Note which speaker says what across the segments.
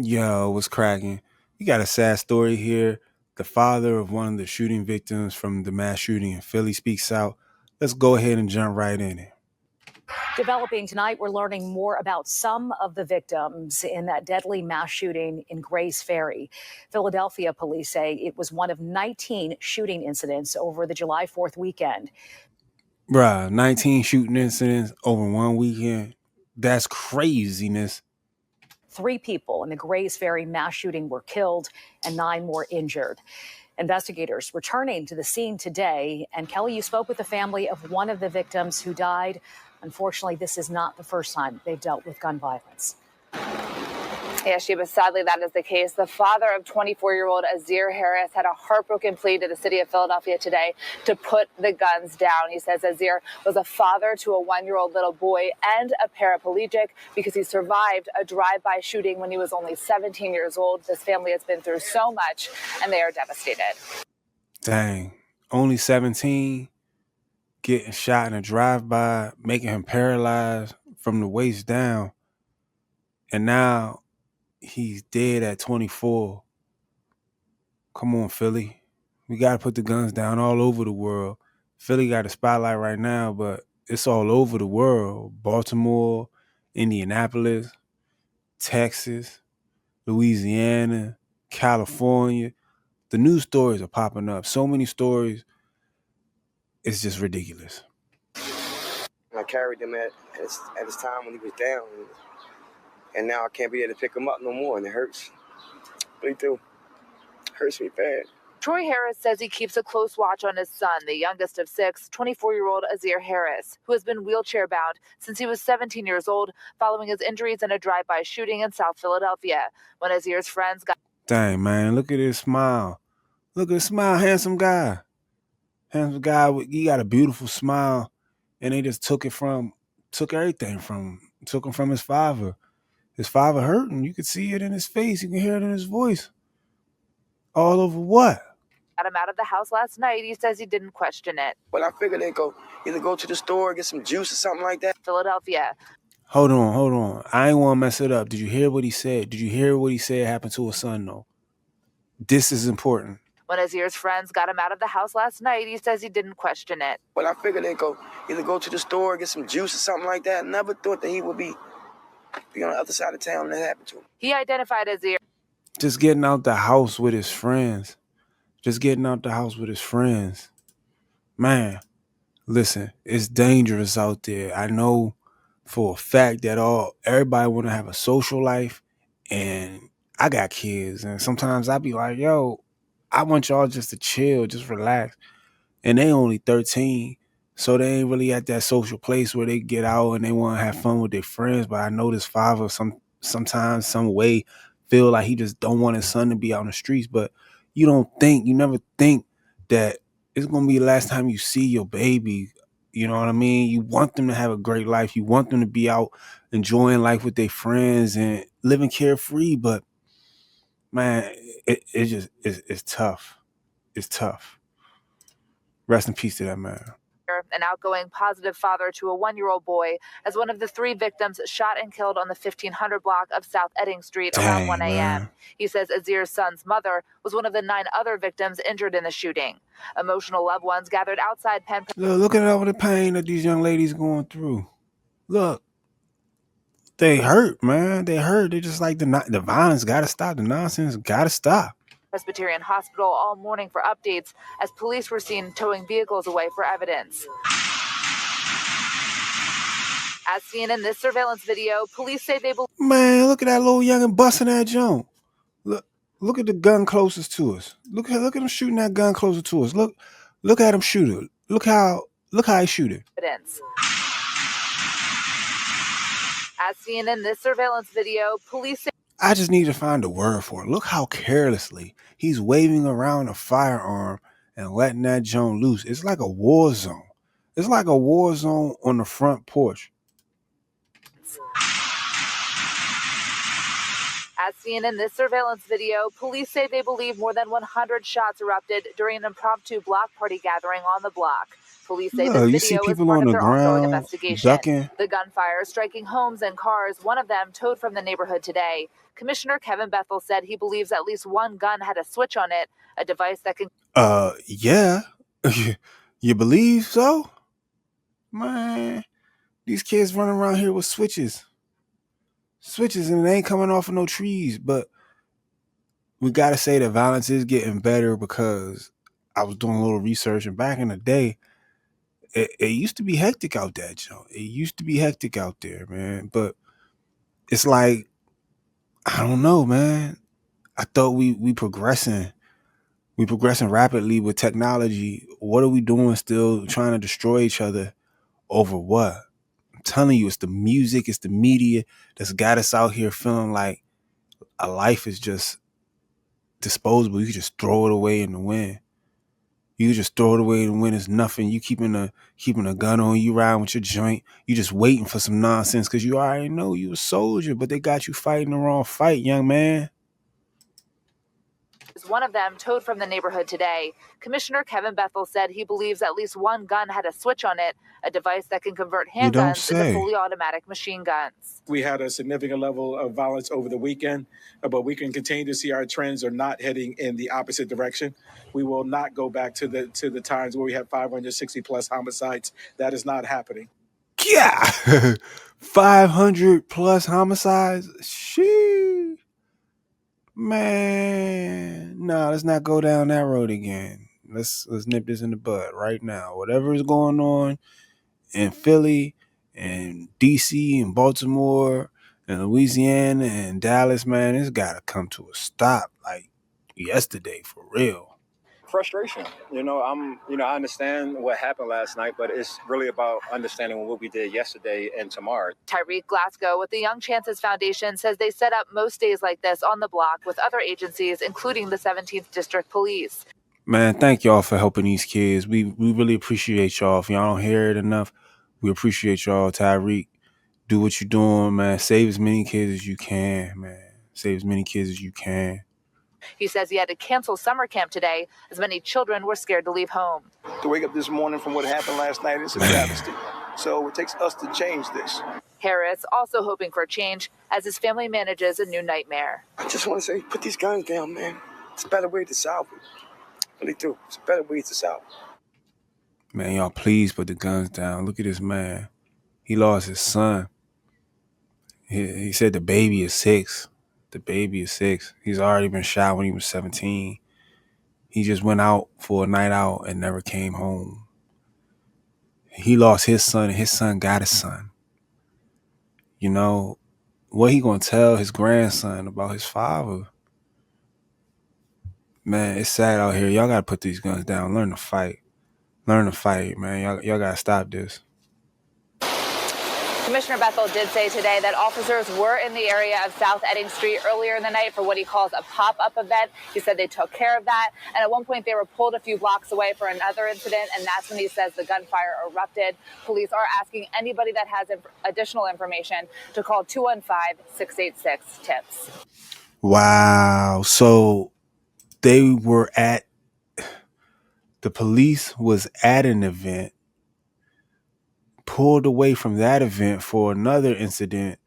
Speaker 1: Yo, what's cracking? We got a sad story here. The father of one of the shooting victims from the mass shooting in Philly speaks out. Let's go ahead and jump right in it.
Speaker 2: Developing tonight, we're learning more about some of the victims in that deadly mass shooting in Grays Ferry. Philadelphia police say it was one of 19 shooting incidents over the July 4th weekend.
Speaker 1: Bruh, 19 shooting incidents over one weekend. That's craziness.
Speaker 2: 3 people in the Grays Ferry mass shooting were killed and 9 more injured. Investigators returning to the scene today. And Kelly, you spoke with the family of one of the victims who died. Unfortunately, this is not the first time they've dealt with gun violence.
Speaker 3: Yeah, Sheba, sadly, that is the case. The father of 24-year-old Azir Harris had a heartbroken plea to the city of Philadelphia today to put the guns down. He says Azir was a father to a 1-year-old little boy and a paraplegic because he survived a drive-by shooting when he was only 17 years old. This family has been through so much, and they are devastated.
Speaker 1: Dang. Only 17, getting shot in a drive-by, making him paralyzed from the waist down. And now he's dead at 24. Come on, Philly. We got to put the guns down all over the world. Philly got a spotlight right now, but it's all over the world. Baltimore, Indianapolis, Texas, Louisiana, California. The news stories are popping up. So many stories. It's just ridiculous.
Speaker 4: I carried him at his time when he was down. And now I can't be able to pick him up no more, and it hurts. Really do. Hurts me bad.
Speaker 3: Troy Harris says he keeps a close watch on his son, the youngest of 6, 24-year-old Azir Harris, who has been wheelchair-bound since he was 17 years old following his injuries in a drive-by shooting in South Philadelphia. When Azir's friends got...
Speaker 1: Dang, man, look at his smile. Look at his smile, handsome guy. Handsome guy, he got a beautiful smile, and they just took everything from him. Took him from his father. His father hurting. You could see it in his face. You can hear it in his voice. All over what?
Speaker 3: Got him out of the house last night. He says he didn't question it.
Speaker 4: But I figured they'd either go to the store, get some juice or something like that.
Speaker 3: Philadelphia.
Speaker 1: Hold on. I ain't want to mess it up. Did you hear what he said? Did you hear what he said happened to his son, though? This is important.
Speaker 3: When Azir's friends got him out of the house last night, he says he didn't question it.
Speaker 4: But I figured they'd either go to the store, get some juice or something like that. Never thought that he would be on the other side of town when that happened to him.
Speaker 3: He identified Azir.
Speaker 1: Just getting out the house with his friends. Man, listen, it's dangerous out there. I know for a fact that everybody want to have a social life, and I got kids, and sometimes I be like, yo, I want y'all just to chill, just relax. And they only 13, so they ain't really at that social place where they get out and they want to have fun with their friends. But I know this father sometimes, some way, feel like he just don't want his son to be out on the streets. But you never think that it's going to be the last time you see your baby. You know what I mean? You want them to have a great life. You want them to be out enjoying life with their friends and living carefree. But man, it's tough. It's tough. Rest in peace to that man.
Speaker 3: An outgoing positive father to a 1-year-old boy, as one of the 3 victims shot and killed on the 1500 block of South Edding Street around 1 a.m.
Speaker 1: Man.
Speaker 3: He says Azir's son's mother was one of the 9 other victims injured in the shooting. Emotional loved ones gathered outside Penn.
Speaker 1: Look at all the pain that these young ladies going through. Look, they hurt, man. They hurt. They just like the violence got to stop. The nonsense got to stop.
Speaker 3: Presbyterian Hospital all morning for updates as police were seen towing vehicles away for evidence. As seen in this surveillance video, police say they believe...
Speaker 1: Man, look at that little youngin' busting that jump. Look at the gun closest to us. Look at him shooting that gun closer to us. Look at him shoot it. Look how he shoot it.
Speaker 3: Evidence. As seen in this surveillance video, police say...
Speaker 1: I just need to find a word for it. Look how carelessly he's waving around a firearm and letting that joint loose. It's like a war zone. It's like a war zone on the front porch.
Speaker 3: As seen in this surveillance video, police say they believe more than 100 shots erupted during an impromptu block party gathering on the block. Police say the
Speaker 1: Look, you see
Speaker 3: video is
Speaker 1: people
Speaker 3: part
Speaker 1: on
Speaker 3: of
Speaker 1: the
Speaker 3: their ongoing
Speaker 1: ground
Speaker 3: investigation.
Speaker 1: ducking.
Speaker 3: The gunfire striking homes and cars, one of them towed from the neighborhood today. Commissioner Kevin Bethel said he believes at least one gun had a switch on it, a device that can.
Speaker 1: Yeah. You believe so? Man, these kids running around here with switches. Switches, and it ain't coming off of no trees. But we gotta say that violence is getting better, because I was doing a little research, and back in the day, it used to be hectic out there, Joe. It used to be hectic out there, man. But it's like, I don't know, man. I thought we progressing. We progressing rapidly with technology. What are we doing still trying to destroy each other over what? I'm telling you, it's the music, it's the media that's got us out here feeling like a life is just disposable. You can just throw it away in the wind. You just throw it away in the wind. It's nothing. You keeping a gun on you, riding with your joint. You just waiting for some nonsense because you already know you a soldier, but they got you fighting the wrong fight, young man.
Speaker 3: One of them towed from the neighborhood today. Commissioner Kevin Bethel said he believes at least one gun had a switch on it, a device that can convert
Speaker 1: You don't
Speaker 3: handguns into
Speaker 1: say.
Speaker 3: fully automatic machine guns.
Speaker 5: We had a significant level of violence over the weekend, but we can continue to see our trends are not heading in the opposite direction. We will not go back to the times where we had 560 plus homicides. That is not happening.
Speaker 1: Yeah. 500 plus homicides. Shee. Man, nah, let's not go down that road again. Let's nip this in the bud right now. Whatever is going on in Philly and DC and Baltimore and Louisiana and Dallas, man, it's gotta come to a stop like yesterday, for real.
Speaker 6: Frustration. I understand what happened last night, but it's really about understanding what we did yesterday and tomorrow.
Speaker 3: Tyreek Glasgow with the Young Chances Foundation says they set up most days like this on the block with other agencies, including the 17th District Police.
Speaker 1: Man, thank y'all for helping these kids. We really appreciate y'all. If y'all don't hear it enough, we appreciate y'all. Tyreek, do what you're doing, man. Save as many kids as you can, man. Save as many kids as you can.
Speaker 3: He says he had to cancel summer camp today as many children were scared to leave home.
Speaker 7: To wake up this morning from what happened last night, it's a travesty. So it takes us to change this.
Speaker 3: Harris also hoping for change as his family manages a new nightmare.
Speaker 4: I just want to say, put these guns down, man. It's a better way to solve it. Really do. It's a better way to solve it.
Speaker 1: Man, y'all please put the guns down. Look at this man. He lost his son. He said the baby is 6. The baby is 6. He's already been shot when he was 17. He just went out for a night out and never came home. He lost his son, and his son got a son. You know, what he gonna tell his grandson about his father? Man, it's sad out here. Y'all gotta put these guns down. Learn to fight. Learn to fight, man. Y'all gotta stop this.
Speaker 3: Commissioner Bethel did say today that officers were in the area of South Edding Street earlier in the night for what he calls a pop-up event. He said they took care of that. And at one point, they were pulled a few blocks away for another incident. And that's when he says the gunfire erupted. Police are asking anybody that has additional information to call 215-686-TIPS.
Speaker 1: Wow. So the police was at an event, pulled away from that event for another incident,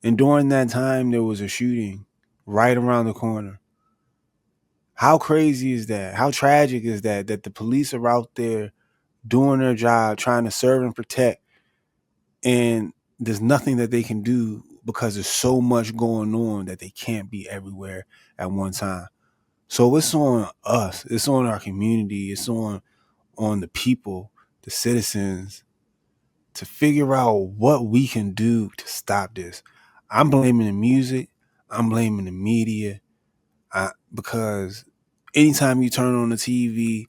Speaker 1: and during that time there was a shooting right around the corner. How crazy is that? How tragic is that the police are out there doing their job, trying to serve and protect, and there's nothing that they can do because there's so much going on that they can't be everywhere at one time. So it's on us, it's on our community, it's on the people, the citizens, to figure out what we can do to stop this. I'm blaming the music. I'm blaming the media, because anytime you turn on the TV,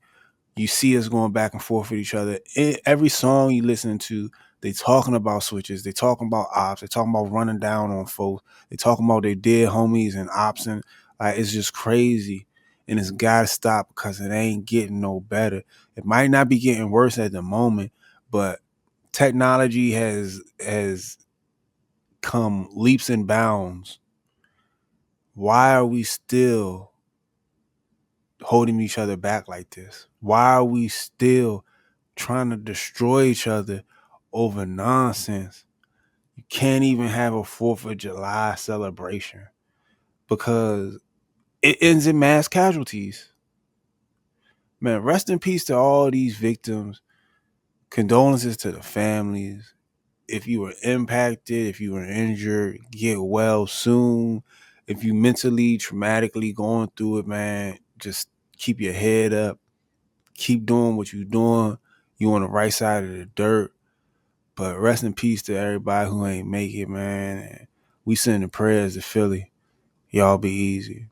Speaker 1: you see us going back and forth with each other. Every song you listen to, they talking about switches. They talking about ops. They talking about running down on folks. They talking about their dead homies and ops, and like, it's just crazy. And it's got to stop because it ain't getting no better. It might not be getting worse at the moment, but technology has come leaps and bounds. Why are we still holding each other back like this? Why are we still trying to destroy each other over nonsense. You can't even have a 4th of July celebration because it ends in mass casualties. Man, rest in peace to all these victims. Condolences to the families. If you were impacted, if you were injured, get well soon. If you mentally, traumatically going through it, man, just keep your head up. Keep doing what you're doing. You on the right side of the dirt. But rest in peace to everybody who ain't make it, man. We sending prayers to Philly. Y'all be easy.